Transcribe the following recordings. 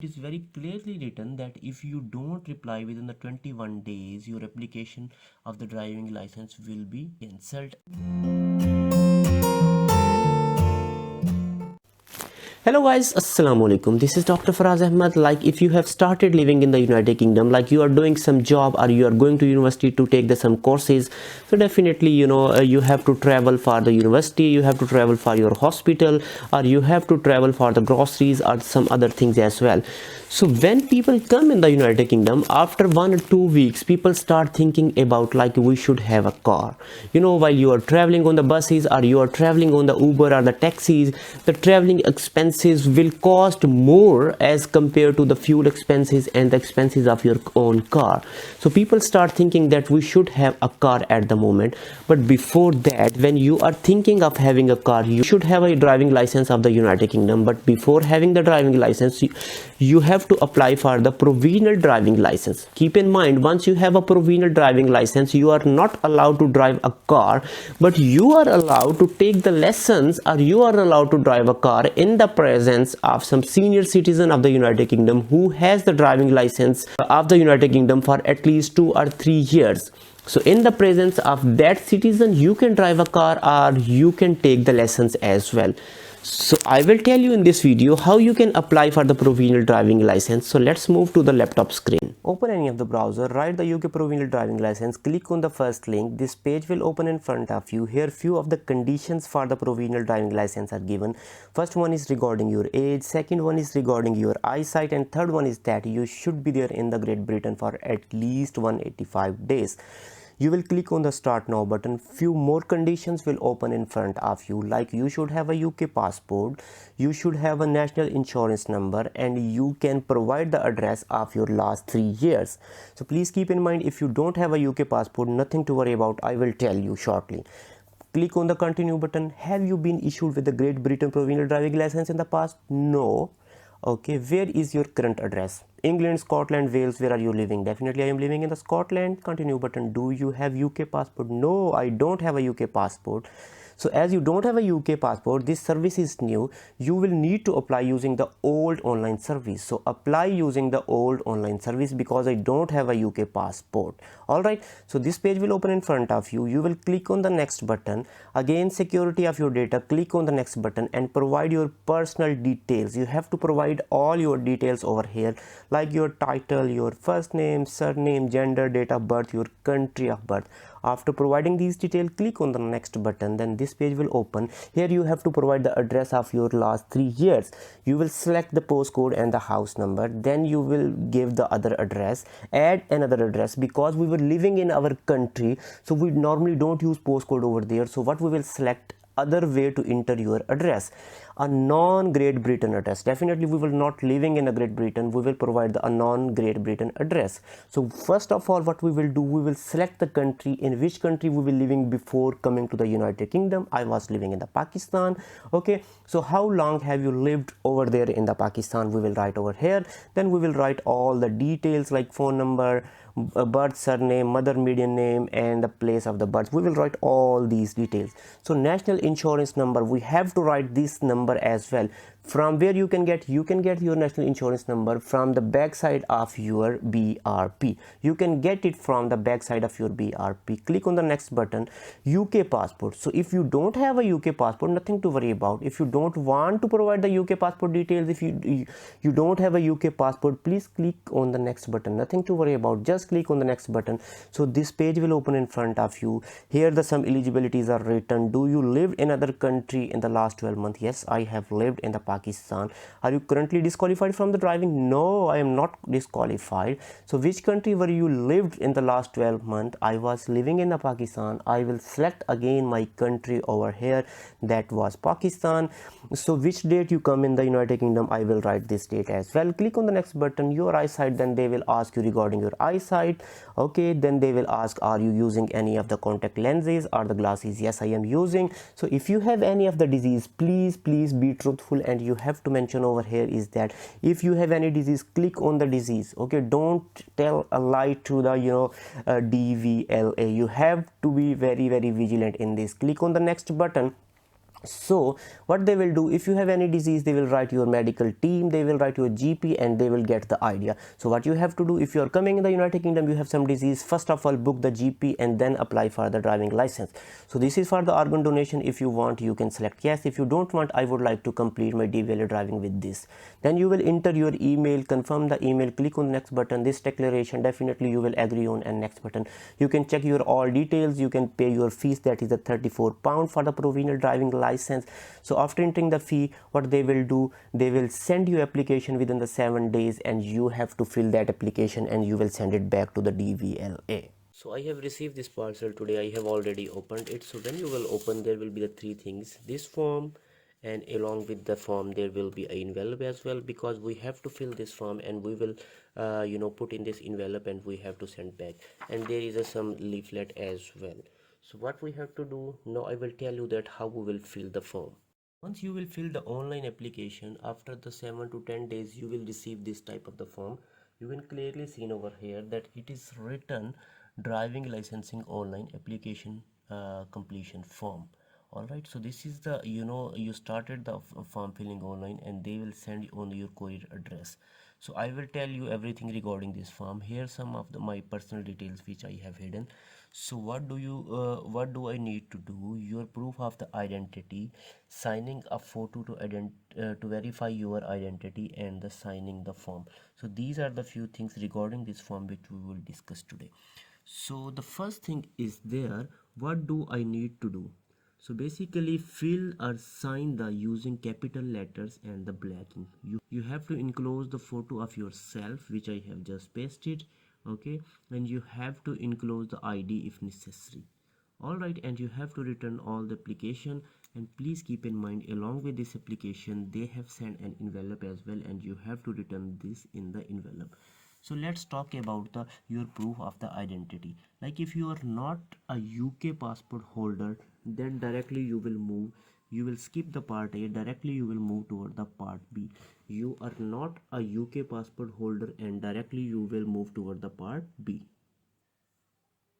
It is very clearly written that if you don't reply within the 21 days, your application of the driving license will be cancelled. Hello guys, assalamu alaikum. This is Dr. Faraz Ahmed. Like, if you have started living in the United Kingdom, like you are doing some job or you are going to university to take some courses, so definitely you have to travel for the university, you have to travel for your hospital, or you have to travel for the groceries or some other things as well. So when people come in the United Kingdom, after 1 or 2 weeks, people start thinking about like we should have a car. While you are traveling on the buses or you are traveling on the Uber or the taxis, the traveling expenses will cost more as compared to the fuel expenses and the expenses of your own car. So people start thinking that we should have a car at the moment. But before that, when you are thinking of having a car, you should have a driving license of the United Kingdom. But before having the driving license, you have to apply for the provisional driving license. Keep in mind, once you have a provisional driving license, you are not allowed to drive a car, but you are allowed to take the lessons, or you are allowed to drive a car in the presence of some senior citizen of the United Kingdom who has the driving license of the United Kingdom for at least 2 or 3 years. So in the presence of that citizen, you can drive a car or you can take the lessons as well. So I will tell you in this video how you can apply for the provisional driving license. So let's move to the laptop screen. Open any of the browser, write the UK provisional driving license, click on the first link. This page will open in front of you. Here few of the conditions for the provisional driving license are given. First one is regarding your age, second one is regarding your eyesight, and third one is that you should be there in the Great Britain for at least 185 days. You will click on the start now button. Few more conditions will open in front of you, like you should have a UK passport, you should have a national insurance number, and you can provide the address of your last 3 years. So please keep in mind, if you don't have a UK passport, nothing to worry about. I will tell you shortly. Click on the continue button. Have you been issued with the Great Britain provisional driving license in the past? No. Okay, where is your current address? England, Scotland, Wales, where are you living? Definitely I am living in the Scotland. Continue button. Do you have UK passport? No, I don't have a UK passport. So as you don't have a UK passport, this service is new. You will need to apply using the old online service. So apply using the old online service because I don't have a UK passport. Alright, so this page will open in front of you. You will click on the next button. Again, security of your data, click on the next button and provide your personal details. You have to provide all your details over here, like your title, your first name, surname, gender, date of birth, your country of birth. After providing these details, click on the next button. Then this page will open. Here you have to provide the address of your last 3 years. You will select the postcode and the house number. Then you will give the other address, add another address, because we were living in our country, so we normally don't use postcode over there. So what we will select, other way to enter your address, a non-Great Britain address. Definitely we will not living in a Great Britain, we will provide a non-Great Britain address. So first of all, what we will do, we will select the country, in which country we were living before coming to the United Kingdom. I was living in the Pakistan. Okay, so how long have you lived over there in the Pakistan? We will write over here. Then we will write all the details like phone number, birth, surname, mother maiden name, and the place of the birth. We will write all these details. So national insurance number, we have to write this number as well. From where you can get your national insurance number from the back side of your BRP. You can get it from the back side of your BRP. Click on the next button, UK passport. So if you don't have a UK passport, nothing to worry about. If you don't want to provide the UK passport details, if you don't have a UK passport, please click on the next button. Nothing to worry about, just click on the next button. So this page will open in front of you. Here the some eligibilities are written. Do you live in other country in the last 12 months? Yes, I have lived in the Pakistan. Are you currently disqualified from the driving? No, I am not disqualified. So which country were you lived in the last 12 months? I was living in the Pakistan. I will select again my country over here, that was Pakistan. So which date you come in the United Kingdom? I will write this date as well. Click on the next button, your eyesight. Then they will ask you regarding your eyesight. Okay, then they will ask, are you using any of the contact lenses or the glasses? Yes, I am using. So if you have any of the disease, please be truthful, and you have to mention over here is that if you have any disease, click on the disease. Okay, don't tell a lie to the DVLA. You have to be very vigilant in this. Click on the next button. So what they will do, if you have any disease, they will write your medical team, they will write your GP, and they will get the idea. So what you have to do, if you are coming in the United Kingdom, you have some disease, first of all book the GP and then apply for the driving license. So this is for the organ donation. If you want, you can select yes. If you don't want, I would like to complete my DVLA driving with this, then you will enter your email, confirm the email, click on the next button, this declaration definitely you will agree on, and next button. You can check your all details, you can pay your fees, that is the £34 for the provisional driving license. So after entering the fee, what they will do, they will send you application within the 7 days, and you have to fill that application and you will send it back to the DVLA. So I have received this parcel today. I have already opened it. So when you will open, there will be the three things: this form, and along with the form there will be an envelope as well, because we have to fill this form and we will put in this envelope and we have to send back. And there is some leaflet as well. So what we have to do now, I will tell you that how we will fill the form. Once you will fill the online application, after the 7 to 10 days you will receive this type of the form. You can clearly see over here that it is written driving licensing online application completion form. All right, so this is the, you started the form filling online and they will send you on your courier address. So I will tell you everything regarding this form. Here some of my personal details which I have hidden. So what do I need to do? Your proof of the identity, signing a photo to verify your identity, and the signing the form. So these are the few things regarding this form which we will discuss today. So the first thing is there, what do I need to do? So basically fill or sign the using capital letters and the black ink. You have to enclose the photo of yourself which I have just pasted, okay, and you have to enclose the ID if necessary. Alright, and you have to return all the application, and please keep in mind along with this application they have sent an envelope as well, and you have to return this in the envelope. So let's talk about the your proof of the identity. Like if you are not a UK passport holder, then directly you will skip the part A, directly you will move toward the part B. You are not a UK passport holder and directly you will move toward the part B.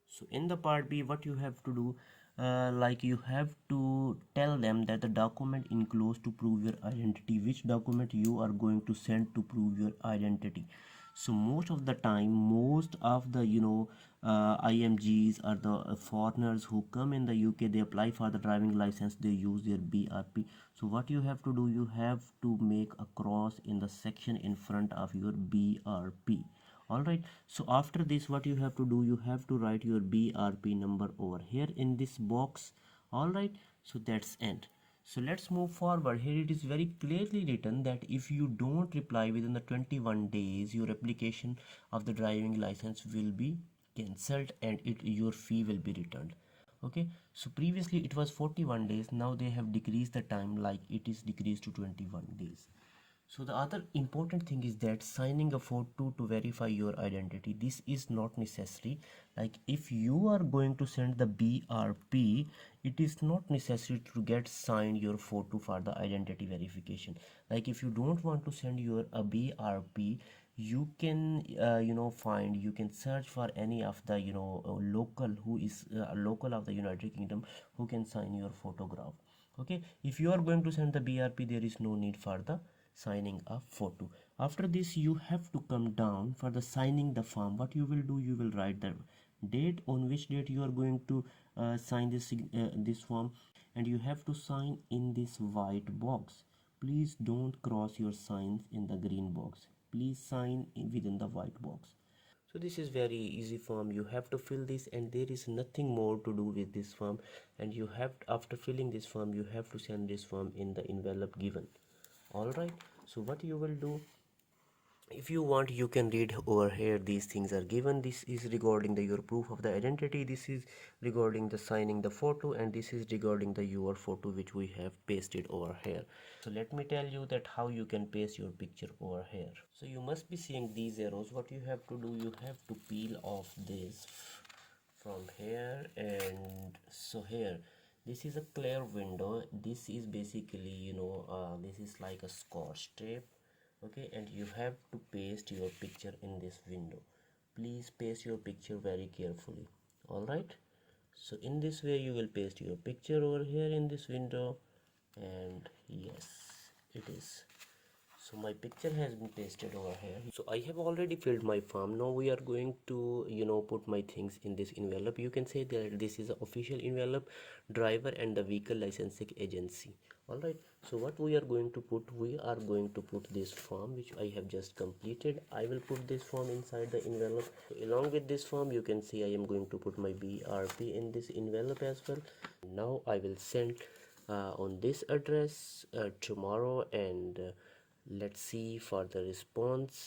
So in the part B, what you have to do, like you have to tell them that the document enclosed to prove your identity, which document you are going to send to prove your identity. So most of the time, most of the IMGs or the foreigners who come in the UK, they apply for the driving license, they use their BRP. So what you have to do, you have to make a cross in the section in front of your BRP. All right, so after this what you have to do, you have to write your BRP number over here in this box. All right, so that's it. So let's move forward. Here it is very clearly written that if you don't reply within the 21 days, your application of the driving license will be cancelled and your fee will be returned. Okay, so previously it was 41 days, now they have decreased the time, like it is decreased to 21 days. So the other important thing is that signing a photo to verify your identity, this is not necessary. Like if you are going to send the BRP, it is not necessary to get signed your photo for the identity verification. Like if you don't want to send your a BRP, you can find, you can search for any of the local who is a local of the United Kingdom who can sign your photograph. Okay, if you are going to send the BRP, there is no need for the signing a photo. After this you have to come down for the signing the form. What you will do, you will write the date on which date you are going to sign this form, and you have to sign in this white box. Please don't cross your signs in the green box. Please sign within the white box. So this is very easy form. You have to fill this and there is nothing more to do with this form, and you have, after filling this form, you have to send this form in the envelope given. All right, so what you will do, if you want, you can read over here, these things are given. This is regarding the your proof of the identity, this is regarding the signing the photo, and this is regarding the your photo which we have pasted over here. So let me tell you that how you can paste your picture over here. So you must be seeing these arrows. What you have to do, you have to peel off this from here, and so here this is a clear window. This is basically this is like a scotch tape. Okay, and you have to paste your picture in this window. Please paste your picture very carefully. All right, so in this way you will paste your picture over here in this window. and yes, it is. So my picture has been pasted over here. So I have already filled my form. Now we are going to put my things in this envelope. You can say that this is an official envelope, driver and the vehicle licensing agency. All right, so what we are going to put, we are going to put this form which I have just completed. I will put this form inside the envelope. So along with this form, you can see I am going to put my BRP in this envelope as well. Now I will send on this address tomorrow, and let's see for the response.